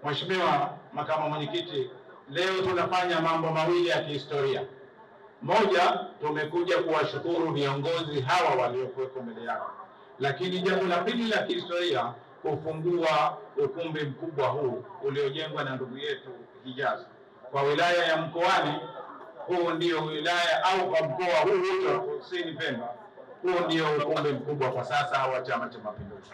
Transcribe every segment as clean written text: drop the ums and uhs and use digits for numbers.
Mheshimiwa Makamu Mwenyekiti, leo tunafanya mambo mawili ya kihistoria. Moja, tumekuja kuwashukuru viongozi hawa waliokuwepo mbele yao, lakini jambo la pili la kihistoria, kufungua ukumbi mkubwa huu uliojengwa na ndugu yetu Hijazi kwa wilaya ya Mkoani. Huu ndio wilaya au kwa mkoa huu wote wa Kusini Pemba, huu ndio ukumbi mkubwa kwa sasa wa Chama cha Mapinduzi,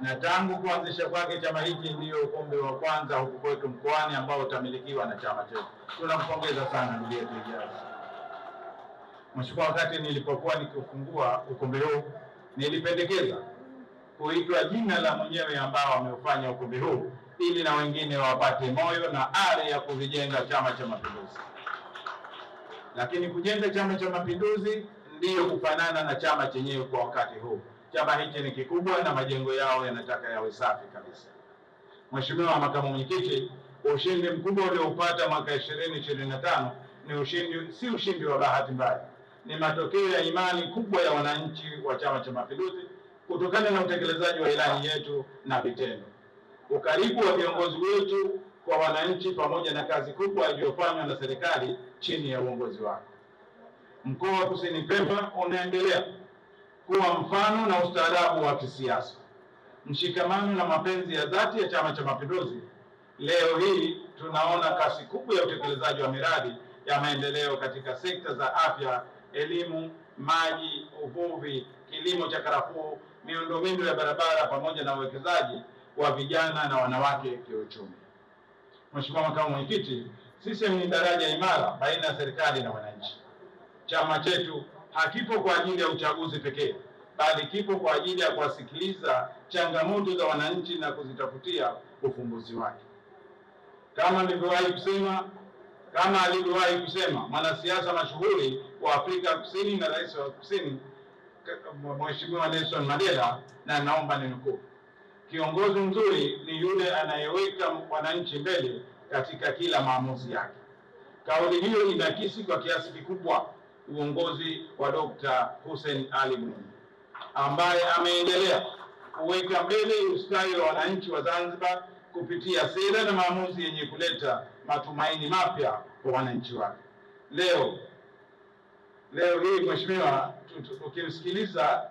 na tangu kuanzisha kwake chama hiki ndio ukumbi wa kwanza huku kwetu mkoani ambao utamilikiwa na chama chetu. Tunampongeza sana ndugu yetu Hijazi. Mheshimiwa, wakati nilipokuwa nikifungua ukumbi huu nilipendekeza kuitwa jina la mwenyewe ambao ameufanya ukumbi huu ili na wengine wapate moyo na ari ya kuvijenga Chama cha Mapinduzi. Lakini kujenga Chama cha Mapinduzi ndiyo kufanana na chama chenyewe kwa wakati huu. Chama hiki ni kikubwa na majengo yao yanataka yawe safi kabisa. Mheshimiwa Makamu Mwenyekiti, ushindi mkubwa ulioupata mwaka 2025 ni ushindi, si ushindi wa bahati mbaya, ni matokeo ya imani kubwa ya wananchi wa Chama cha Mapinduzi kutokana na utekelezaji wa ilani yetu na vitendo, ukaribu wa viongozi wetu kwa wananchi, pamoja na kazi kubwa iliyofanywa na serikali chini ya uongozi wako. Mkoa wa Kusini Pemba unaendelea kuwa mfano na ustaarabu wa kisiasa, mshikamano na mapenzi ya dhati ya Chama cha Mapinduzi. Leo hii tunaona kasi kubwa ya utekelezaji wa miradi ya maendeleo katika sekta za afya, elimu, maji, uvuvi, kilimo cha karafuu, miundombinu ya barabara, pamoja na uwekezaji wa vijana na wanawake kiuchumi. Mheshimiwa Makamu Mwenyekiti, sisi ni daraja imara baina ya serikali na wananchi. Chama chetu hakipo kwa ajili ya uchaguzi pekee, bali kipo kwa ajili ya kuwasikiliza changamoto za wananchi na kuzitafutia ufumbuzi wake. Kama alivyowahi kusema mwanasiasa mashuhuri wa Afrika Kusini na rais wa Kusini, Mheshimiwa Nelson Mandela, na naomba ninukuu: kiongozi mzuri ni yule anayeweka wananchi mbele katika kila maamuzi yake. Kauli hiyo inakisi kwa kiasi kikubwa uongozi wa Dr. Hussein Ali Mwinyi, ambaye ameendelea kuweka mbele ustawi wa wananchi wa Zanzibar kupitia sera na maamuzi yenye kuleta matumaini mapya kwa wananchi wake. Leo hii Mheshimiwa, ukimsikiliza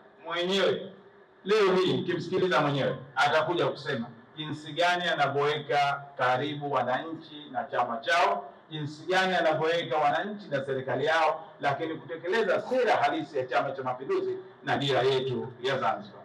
mwenyewe atakuja kusema jinsi gani anavyoweka karibu wananchi na chama chao, jinsi gani anavyoweka wananchi na serikali yao, lakini kutekeleza sera halisi ya Chama cha Mapinduzi na dira yetu ya Zanzibar.